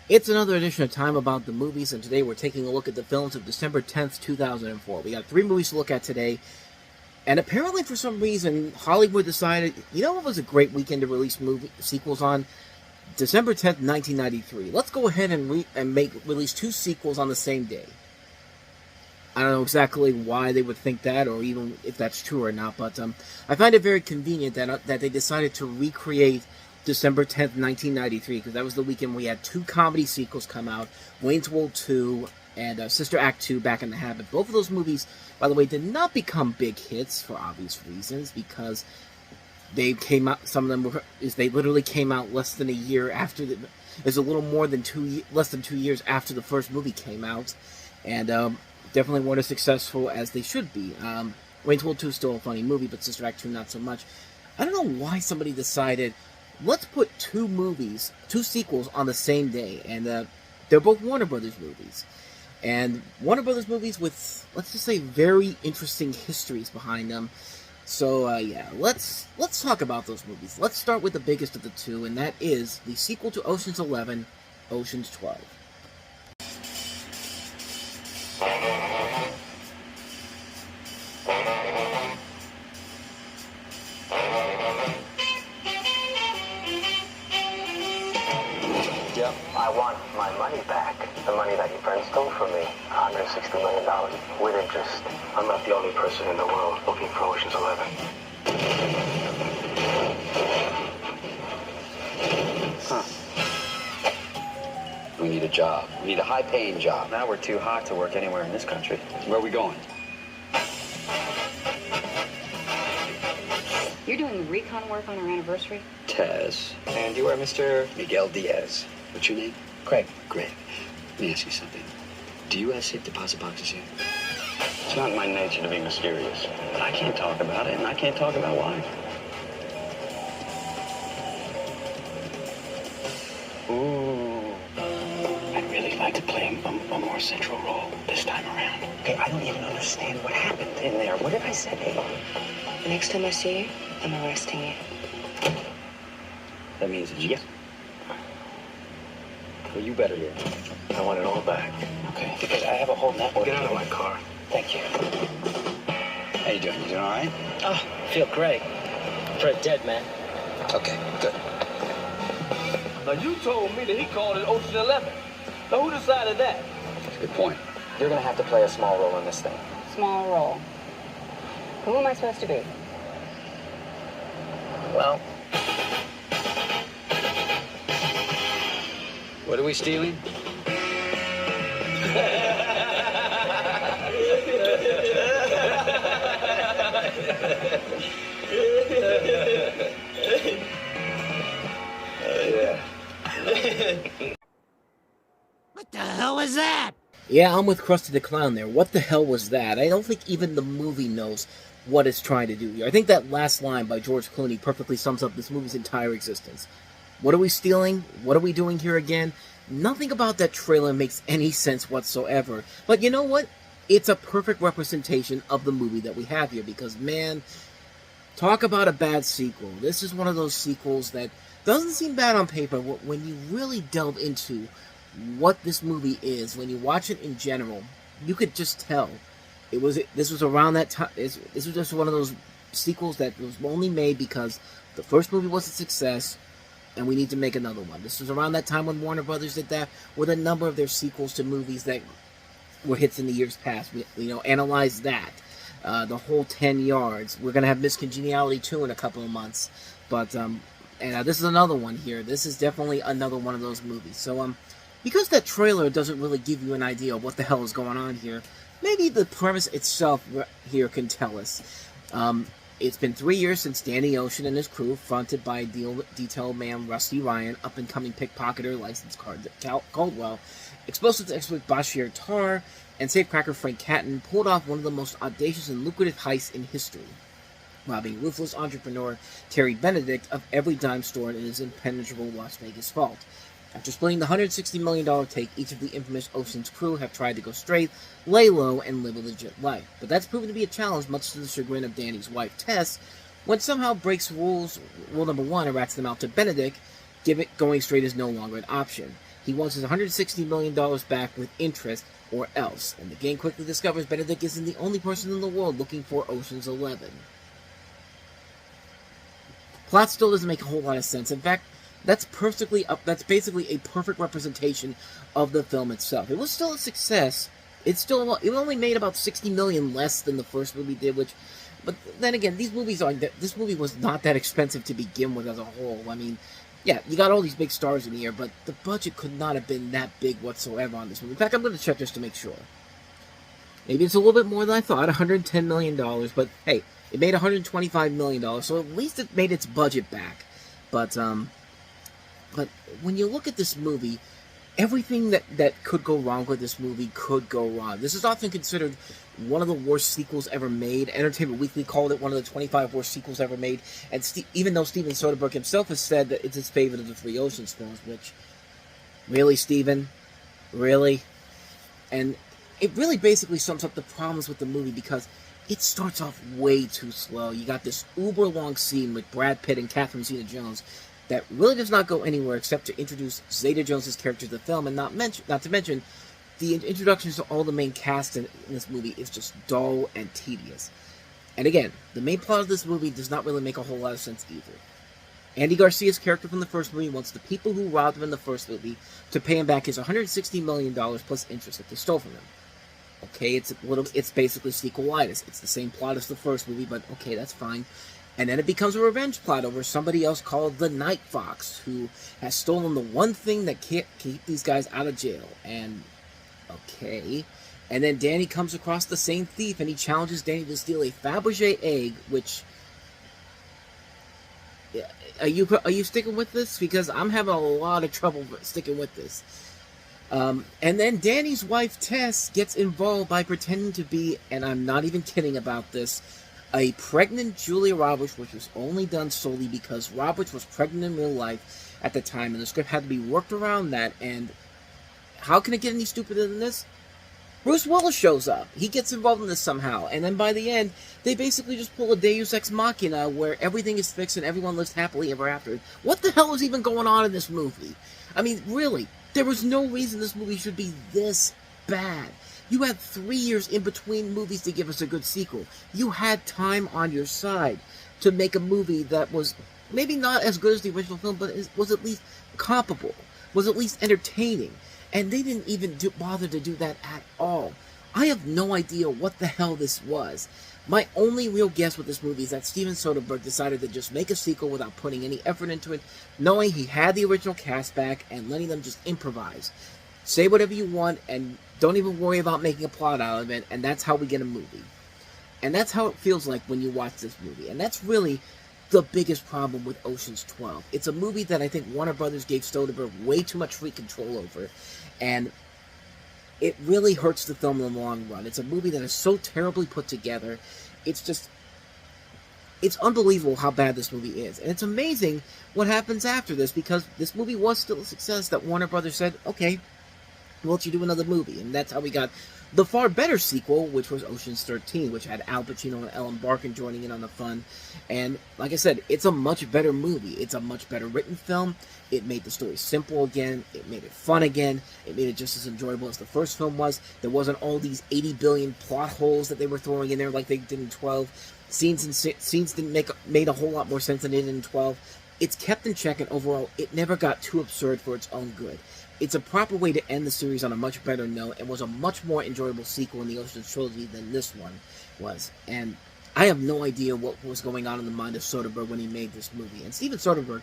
It's another edition of Time About the Movies, and today we're taking a look at the films of December 10th, 2004. We got 3 movies to look at today, and apparently for some reason, Hollywood decided, you know what was a great weekend to release movie sequels on? December 10th, 1993. Let's go ahead and release 2 sequels on the same day. I don't know exactly why they would think that, or even if that's true or not, but I find it very convenient that they decided to recreate December 10th, 1993, because that was the weekend we had 2 comedy sequels come out, Wayne's World 2 and Sister Act 2, Back in the Habit. Both of those movies, by the way, did not become big hits for obvious reasons, because they came out, some of them they literally came out less than a year after, it's a little more than less than 2 years after the first movie came out, and definitely weren't as successful as they should be. Wayne's World 2 is still a funny movie, but Sister Act 2 not so much. I don't know why somebody decided, let's put 2 sequels on the same day, and they're both Warner Brothers movies. And Warner Brothers movies with, let's just say, very interesting histories behind them. So, yeah, let's talk about those movies. Let's start with the biggest of the 2, and that is the sequel to Ocean's 11, Ocean's 12. I want my money back. The money that your friend stole from me. $160 million with interest. I'm not the only person in the world looking for Ocean's 11. We need a job. We need a high-paying job. Now we're too hot to work anywhere in this country. Where are we going? You're doing recon work on our anniversary? Tez. And you are Mr. Miguel Diaz. What's your name? Craig. Greg. Let me ask you something. Do you have safe deposit boxes here? It's not my nature to be mysterious, but I can't talk about it, and I can't talk about why. Ooh. I'd really like to play a more central role this time around. Okay, I don't even understand what happened in there. What did I say? The next time I see you, I'm arresting you. That means it's yes. Well, you better hear. I want it all back. Okay. Because I have a whole network. Get out of my car. Thank you. How you doing? You doing all right? Oh, I feel great. For a dead man. Okay, good. Now, you told me that he called it Ocean 11. Now, who decided that? That's a good point. You're gonna have to play a small role in this thing. Small role. Who am I supposed to be? Well, What are we stealing? What the hell was that? Yeah, I'm with Krusty the Clown there. What the hell was that? I don't think even the movie knows what it's trying to do here. I think that last line by George Clooney perfectly sums up this movie's entire existence. What are we stealing? What are we doing here again? Nothing about that trailer makes any sense whatsoever. But you know what? It's a perfect representation of the movie that we have here, because, man, talk about a bad sequel. This is one of those sequels that doesn't seem bad on paper, but when you really delve into what this movie is, when you watch it in general, you could just tell this was around that time. This was just one of those sequels that was only made because the first movie was a success, and we need to make another one. This was around that time when Warner Brothers did that with a number of their sequels to movies that were hits in the years past. We analyze that. The whole 10 Yards. We're going to have Miss Congeniality 2 in a couple of months. But, and this is another one here. This is definitely another one of those movies. So, because that trailer doesn't really give you an idea of what the hell is going on here, maybe the premise itself here can tell us. It's been 3 years since Danny Ocean and his crew, fronted by detail man Rusty Ryan, up-and-coming pickpocketer licensed Caldwell, explosives expert Bashir Tarr, and safecracker Frank Catton pulled off one of the most audacious and lucrative heists in history, robbing ruthless entrepreneur Terry Benedict of every dime store in his impenetrable Las Vegas vault. After splitting the $160 million take, each of the infamous Ocean's crew have tried to go straight, lay low, and live a legit life. But that's proven to be a challenge, much to the chagrin of Danny's wife, Tess, when somehow breaks rule number 1 and rats them out to Benedict, going straight is no longer an option. He wants his $160 million back with interest or else. And the gang quickly discovers Benedict isn't the only person in the world looking for Ocean's 11. Plot still doesn't make a whole lot of sense. In fact, that's basically a perfect representation of the film itself. It was still a success. It only made about $60 million less than the first movie did, but then again, this movie was not that expensive to begin with as a whole. I mean, yeah, you got all these big stars in here, but the budget could not have been that big whatsoever on this movie. In fact, I'm going to check just to make sure. Maybe it's a little bit more than I thought, $110 million, but hey, it made $125 million, so at least it made its budget back. But when you look at this movie, everything that could go wrong with this movie could go wrong. This is often considered one of the worst sequels ever made. Entertainment Weekly called it one of the 25 worst sequels ever made. And even though Steven Soderbergh himself has said that it's his favorite of the three Oceans films, which, really, Steven? Really? And it really basically sums up the problems with the movie because it starts off way too slow. You got this uber-long scene with Brad Pitt and Catherine Zeta-Jones that really does not go anywhere except to introduce Zeta-Jones' character to the film, and not to mention, the introductions to all the main cast in this movie is just dull and tedious. And again, the main plot of this movie does not really make a whole lot of sense either. Andy Garcia's character from the first movie wants the people who robbed him in the first movie to pay him back his $160 million plus interest that they stole from him. Okay, it's basically sequelitis. It's the same plot as the first movie, but okay, that's fine. And then it becomes a revenge plot over somebody else called the Night Fox, who has stolen the one thing that can't keep these guys out of jail. And, okay. And then Danny comes across the same thief, and he challenges Danny to steal a Fabergé egg, which... Are you sticking with this? Because I'm having a lot of trouble sticking with this. And then Danny's wife, Tess, gets involved by pretending to be, and I'm not even kidding about this, a pregnant Julia Roberts, which was only done solely because Roberts was pregnant in real life at the time, and the script had to be worked around that, and how can it get any stupider than this? Bruce Willis shows up. He gets involved in this somehow, and then by the end, they basically just pull a Deus Ex Machina where everything is fixed and everyone lives happily ever after. What the hell is even going on in this movie? I mean, really, there was no reason this movie should be this bad. You had 3 years in between movies to give us a good sequel. You had time on your side to make a movie that was maybe not as good as the original film, but was at least comparable, was at least entertaining. And they didn't even bother to do that at all. I have no idea what the hell this was. My only real guess with this movie is that Steven Soderbergh decided to just make a sequel without putting any effort into it, knowing he had the original cast back and letting them just improvise. Say whatever you want and don't even worry about making a plot out of it, and that's how we get a movie. And that's how it feels like when you watch this movie. And that's really the biggest problem with Ocean's 12. It's a movie that I think Warner Brothers gave Soderbergh way too much free control over, and it really hurts the film in the long run. It's a movie that is so terribly put together. It's unbelievable how bad this movie is. And it's amazing what happens after this, because this movie was still a success that Warner Brothers said, okay, we'll let you do another movie. And that's how we got the far better sequel, which was Ocean's 13, which had Al Pacino and Ellen Barkin joining in on the fun. And like I said, it's a much better movie. It's a much better written film. It made the story simple again. It made it fun again. It made it just as enjoyable as the first film was. There wasn't all these 80 billion plot holes that they were throwing in there like they did in 12. Scenes didn't made a whole lot more sense than it did in 12. It's kept in check, and overall, it never got too absurd for its own good. It's a proper way to end the series on a much better note, and was a much more enjoyable sequel in the Ocean's trilogy than this one was. And I have no idea what was going on in the mind of Soderbergh when he made this movie. And Steven Soderbergh,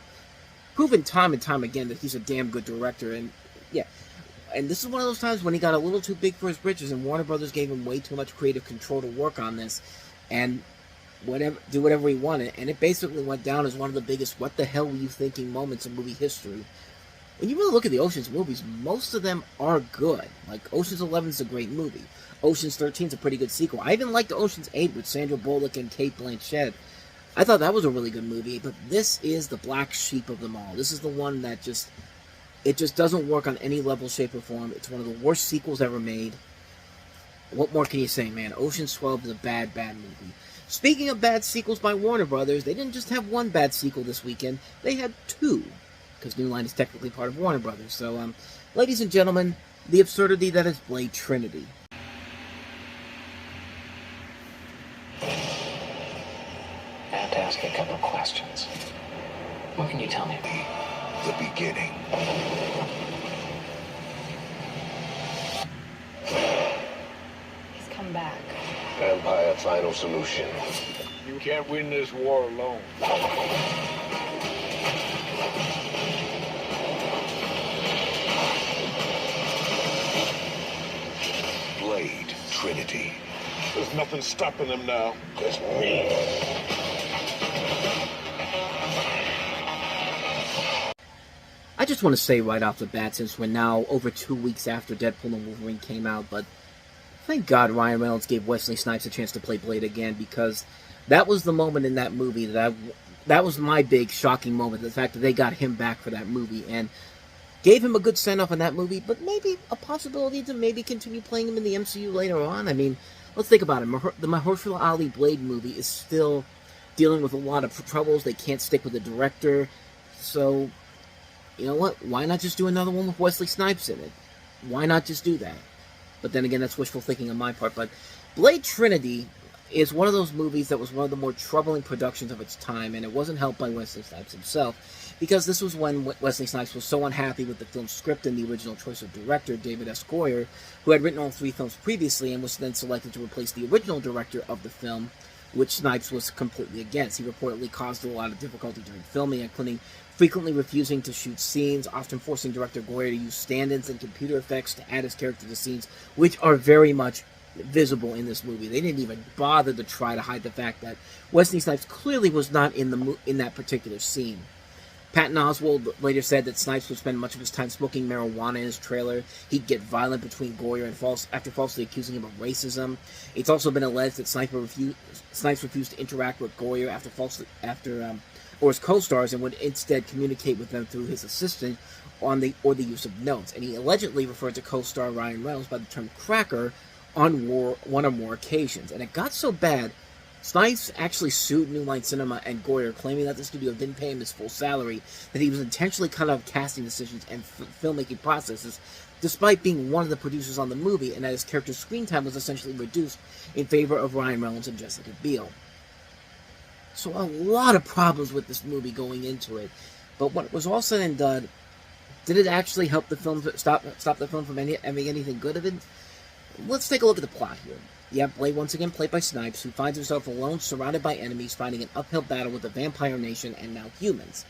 proven time and time again that he's a damn good director, and yeah. And this is one of those times when he got a little too big for his britches, and Warner Brothers gave him way too much creative control to work on this, and do whatever he wanted. And it basically went down as one of the biggest what the hell were you thinking moments in movie history. When you really look at the Ocean's movies, most of them are good. Like, Ocean's 11 is a great movie. Ocean's 13 is a pretty good sequel. I even liked Ocean's 8 with Sandra Bullock and Cate Blanchett. I thought that was a really good movie, but this is the black sheep of them all. This is the one that just doesn't work on any level, shape, or form. It's one of the worst sequels ever made. What more can you say, man? Ocean's 12 is a bad, bad movie. Speaking of bad sequels by Warner Brothers, they didn't just have one bad sequel this weekend. They had two, because New Line is technically part of Warner Brothers. So, Ladies and gentlemen, the absurdity that is Blade Trinity. I have to ask you a couple of questions. What can you tell me? The beginning. He's come back. Vampire final solution. You can't win this war alone. Blade Trinity. There's nothing stopping them now. There's me. I just want to say right off the bat, since we're now over 2 weeks after Deadpool and Wolverine came out, but thank God Ryan Reynolds gave Wesley Snipes a chance to play Blade again, because that was the moment in that movie that was my big shocking moment, the fact that they got him back for that movie, and gave him a good send-off in that movie, but maybe a possibility to maybe continue playing him in the MCU later on. I mean, let's think about it. The Mahershala Ali Blade movie is still dealing with a lot of troubles. They can't stick with the director, so you know what? Why not just do another one with Wesley Snipes in it? Why not just do that? But then again, that's wishful thinking on my part. But Blade Trinity is one of those movies that was one of the more troubling productions of its time, and it wasn't helped by Wesley Snipes himself, because this was when Wesley Snipes was so unhappy with the film's script and the original choice of director, David S. Goyer, who had written all 3 films previously and was then selected to replace the original director of the film, which Snipes was completely against. He reportedly caused a lot of difficulty during filming, including frequently refusing to shoot scenes, often forcing director Goyer to use stand-ins and computer effects to add his character to scenes, which are very much visible in this movie. They didn't even bother to try to hide the fact that Wesley Snipes clearly was not in that particular scene. Patton Oswalt later said that Snipes would spend much of his time smoking marijuana in his trailer. He'd get violent between Goyer and after falsely accusing him of racism. It's also been alleged that Snipes refused to interact with Goyer or his co-stars, and would instead communicate with them through his assistant or the use of notes. And he allegedly referred to co-star Ryan Reynolds by the term cracker on one or more occasions. And it got so bad, Snipes actually sued New Line Cinema and Goyer, claiming that the studio didn't pay him his full salary, that he was intentionally cut out of casting decisions and filmmaking processes, despite being one of the producers on the movie, and that his character's screen time was essentially reduced in favor of Ryan Reynolds and Jessica Biel. So a lot of problems with this movie going into it. But when it was all said and done, did it actually help the film stop the film from having anything good of it? Let's take a look at the plot here. You have Blade, once again played by Snipes, who finds himself alone, surrounded by enemies, fighting an uphill battle with the vampire nation and now humans.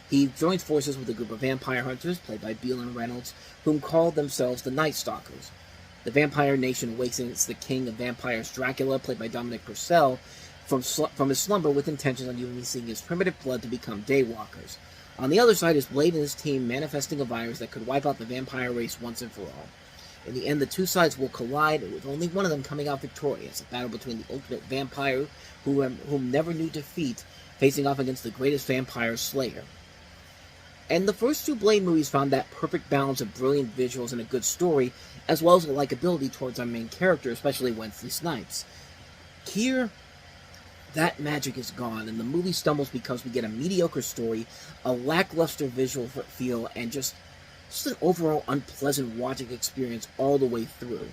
He joins forces with a group of vampire hunters, played by Biel and Reynolds, whom call themselves the Night Stalkers. The vampire nation awakens the king of vampires, Dracula, played by Dominic Purcell, from his slumber with intentions on using his primitive blood to become daywalkers. On the other side is Blade and his team manifesting a virus that could wipe out the vampire race once and for all. In the end, the two sides will collide, with only one of them coming out victorious. A battle between the ultimate vampire, whom never knew defeat, facing off against the greatest vampire slayer. And the first 2 Blade movies found that perfect balance of brilliant visuals and a good story, as well as a likability towards our main character, especially Wesley Snipes. Here, that magic is gone, and the movie stumbles because we get a mediocre story, a lackluster visual feel, and just an overall unpleasant watching experience all the way through.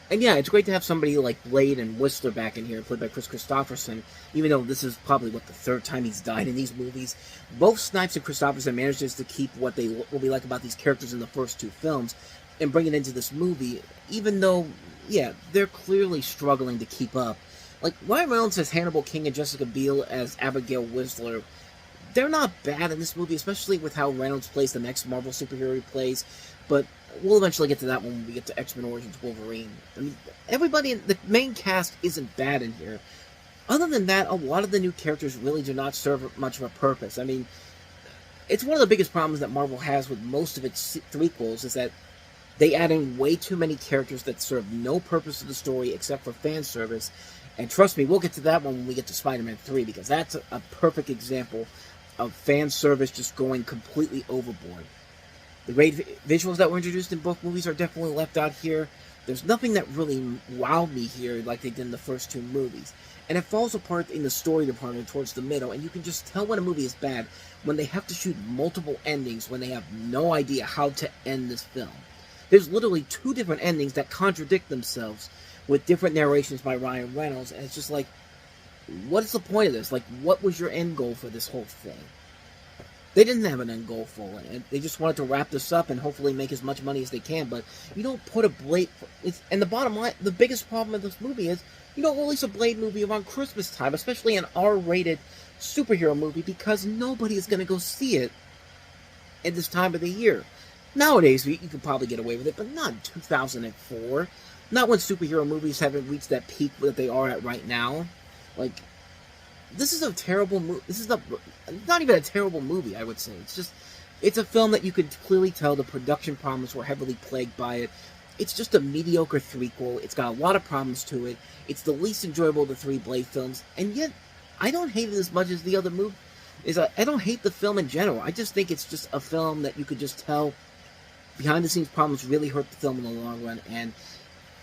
And yeah, it's great to have somebody like Blade and Whistler back in here, played by Chris Christopherson, even though this is probably, the 3rd time he's died in these movies. Both Snipes and Christopherson manages to keep what we like about these characters in the first 2 films and bring it into this movie, even though, yeah, they're clearly struggling to keep up. Like, Ryan Reynolds as Hannibal King and Jessica Biel as Abigail Whistler, they're not bad in this movie, especially with how Reynolds plays the next Marvel superhero he plays, but we'll eventually get to that when we get to X-Men Origins Wolverine. I mean, everybody in the main cast isn't bad in here. Other than that, a lot of the new characters really do not serve much of a purpose. I mean, it's one of the biggest problems that Marvel has with most of its threequels, is that they add in way too many characters that serve no purpose to the story except for fan service. And trust me, we'll get to that one when we get to Spider-Man 3, because that's a perfect example of fan service just going completely overboard. The great visuals that were introduced in both movies are definitely left out here. There's nothing that really wowed me here like they did in the first two movies. And it falls apart in the story department towards the middle, and you can just tell when a movie is bad when they have to shoot multiple endings when they have no idea how to end this film. There's literally two different endings that contradict themselves with different narrations by Ryan Reynolds, and it's just like, what is the point of this? Like, what was your end goal for this whole thing? They didn't have an end goal for it. They just wanted to wrap this up and hopefully make as much money as they can, but you don't put a Blade... And the bottom line, the biggest problem of this movie is, you don't release a Blade movie around Christmas time, especially an R-rated superhero movie, because nobody is going to go see it at this time of the year. Nowadays, you could probably get away with it, but not in 2004. Not when superhero movies haven't reached that peak that they are at right now. Like, this is a terrible movie. This is not even a terrible movie, I would say. It's a film that you could clearly tell the production problems were heavily plagued by it. It's just a mediocre threequel. It's got a lot of problems to it. It's the least enjoyable of the three Blade films, and yet I don't hate it as much as the other movie. I don't hate the film in general. I just think it's just a film that you could just tell behind-the-scenes problems really hurt the film in the long run, and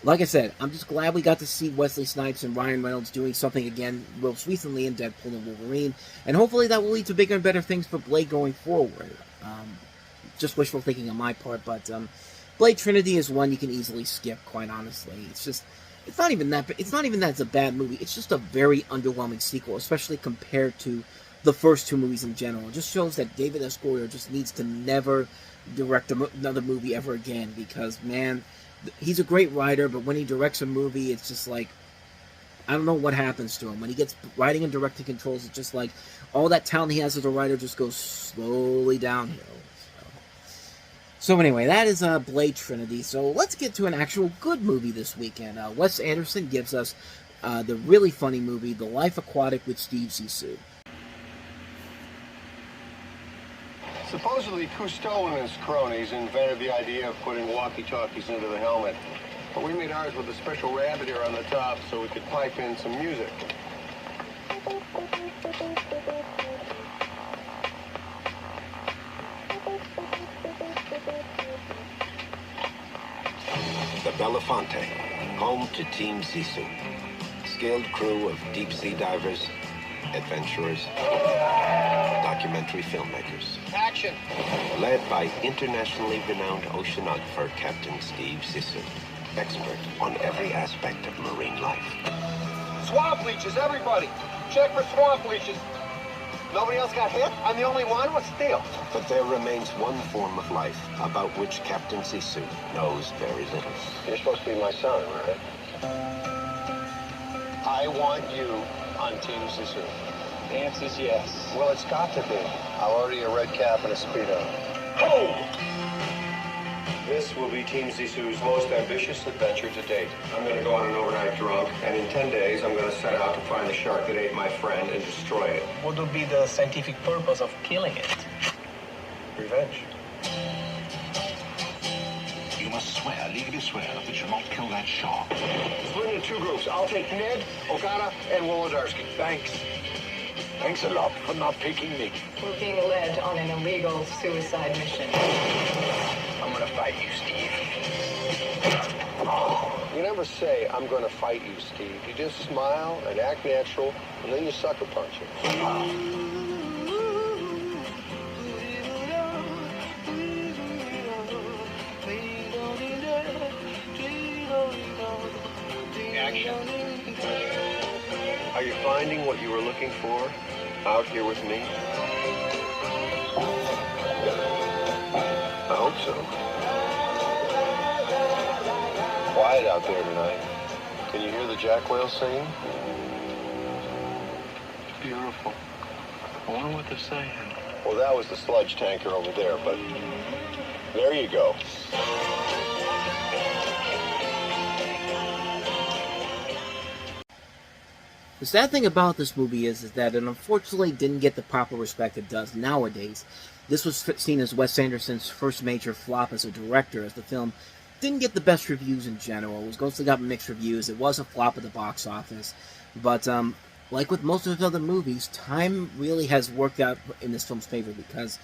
like I said, I'm just glad we got to see Wesley Snipes and Ryan Reynolds doing something again most recently in Deadpool and Wolverine, and hopefully that will lead to bigger and better things for Blade going forward. Just wishful thinking on my part, but Blade Trinity is one you can easily skip, quite honestly. It's not even that it's a bad movie. It's just a very underwhelming sequel, especially compared to the first two movies in general. It just shows that David S. Goyer just needs to never direct another movie ever again, because, man, he's a great writer, but when he directs a movie, it's just like, I don't know what happens to him. When he gets writing and directing controls, it's just like all that talent he has as a writer just goes slowly downhill. So anyway, that is Blade Trinity. So let's get to an actual good movie this weekend. Wes Anderson gives us the really funny movie, The Life Aquatic with Steve Zissou. Supposedly, Cousteau and his cronies invented the idea of putting walkie-talkies into the helmet. But we made ours with a special rabbit ear on the top so we could pipe in some music. The Belafonte, home to Team Zissou. Skilled crew of deep-sea divers, adventurers, documentary filmmakers. Action! Led by internationally renowned oceanographer Captain Steve Zissou, expert on every aspect of marine life. Swamp leeches, everybody! Check for swamp leeches. Nobody else got hit? I'm the only one? What's the deal? But there remains one form of life about which Captain Zissou knows very little. You're supposed to be my son, right? I want you on Team Zissou. The answer's yes. Well, it's got to be. I'm already a red cap and a Speedo. Oh! This will be Team Zissou's most ambitious adventure to date. I'm going to go on an overnight drunk, and in 10 days, I'm going to set out to find the shark that ate my friend and destroy it. What would be the scientific purpose of killing it? Revenge. You must swear, legally swear, that you'll not kill that shark. Split into two groups. I'll take Ned, Okada, and Wolodarski. Thanks. Thanks a lot for not picking me. We're being led on an illegal suicide mission. I'm gonna fight you, Steve. You never say, I'm going to fight you, Steve. You just smile and act natural, and then you sucker punch it. Action. Are you finding what you were looking for out here with me? I hope so. Quiet out there tonight. Can you hear the jack whales singing? Beautiful. I wonder what they're saying. Well, that was the sludge tanker over there, but there you go. The sad thing about this movie is that it unfortunately didn't get the proper respect it does nowadays. This was seen as Wes Anderson's first major flop as a director, as the film didn't get the best reviews in general. It was mostly got mixed reviews. It was a flop at the box office. But like with most of his other movies, time really has worked out in this film's favor, because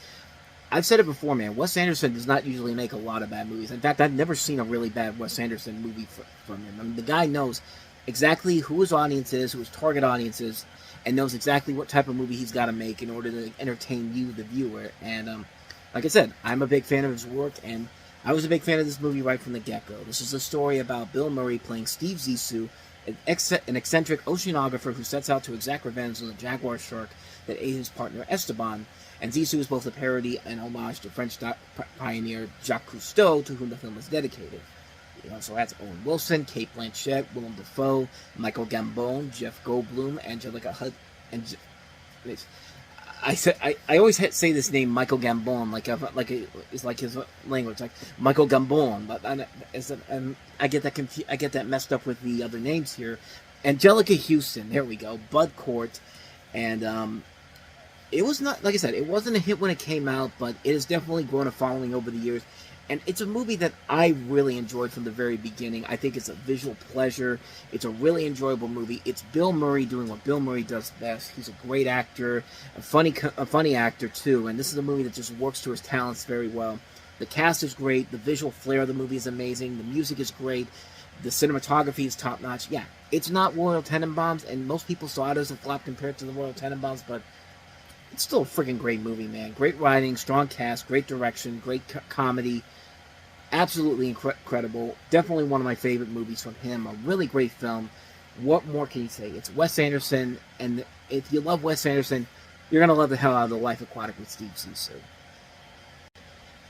I've said it before, man. Wes Anderson does not usually make a lot of bad movies. In fact, I've never seen a really bad Wes Anderson movie from him. I mean, the guy knows exactly who his audience is, who his target audience is, and knows exactly what type of movie he's got to make in order to entertain you, the viewer. And like I said, I'm a big fan of his work, and I was a big fan of this movie right from the get-go. This is a story about Bill Murray playing Steve Zissou, an eccentric oceanographer who sets out to exact revenge on the jaguar shark that ate his partner Esteban. And Zissou is both a parody and homage to French pioneer Jacques Cousteau, to whom the film is dedicated. It also has Owen Wilson, Cate Blanchett, Willem Dafoe, Michael Gambon, Jeff Goldblum, Angelica Hud, and I always say this name Michael Gambon it's like his language, like Michael Gambon, but I get that messed up with the other names here. Angelica Houston, there we go, Bud Cort, and it was not, like I said, it wasn't a hit when it came out, but it has definitely grown a following over the years. And it's a movie that I really enjoyed from the very beginning. I think it's a visual pleasure. It's a really enjoyable movie. It's Bill Murray doing what Bill Murray does best. He's a great actor, a funny actor too. And this is a movie that just works to his talents very well. The cast is great. The visual flair of the movie is amazing. The music is great. The cinematography is top notch. Yeah, it's not Royal Tenenbaums, and most people saw it as a flop compared to the Royal Tenenbaums, but it's still a freaking great movie, man. Great writing, strong cast, great direction, great comedy. Absolutely incredible. Definitely one of my favorite movies from him. A really great film. What more can you say? It's Wes Anderson, and if you love Wes Anderson, you're going to love the hell out of The Life Aquatic with Steve Zissou.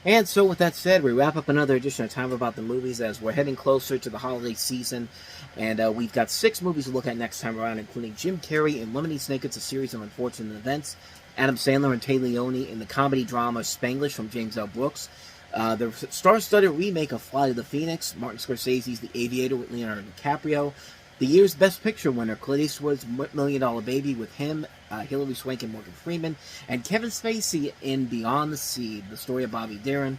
And so with that said, we wrap up another edition of Time About the Movies as we're heading closer to the holiday season. And we've got 6 movies to look at next time around, including Jim Carrey in Lemony Snicket's A Series of Unfortunate Events, Adam Sandler and Tay Leone in the comedy drama Spanglish from James L. Brooks, the star-studded remake of Flight of the Phoenix, Martin Scorsese's The Aviator with Leonardo DiCaprio, the year's Best Picture winner, Clint Eastwood's $1 Million Baby with him, Hilary Swank and Morgan Freeman, and Kevin Spacey in Beyond the Sea, the story of Bobby Darin.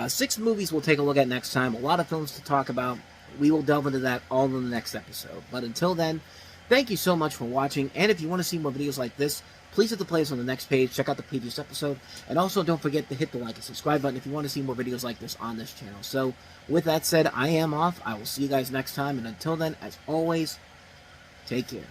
6 movies we'll take a look at next time. A lot of films to talk about. We will delve into that all in the next episode. But until then, thank you so much for watching, and if you want to see more videos like this, please hit the playlist on the next page, check out the previous episode, and also don't forget to hit the like and subscribe button if you want to see more videos like this on this channel. So, with that said, I am off. I will see you guys next time, and until then, as always, take care.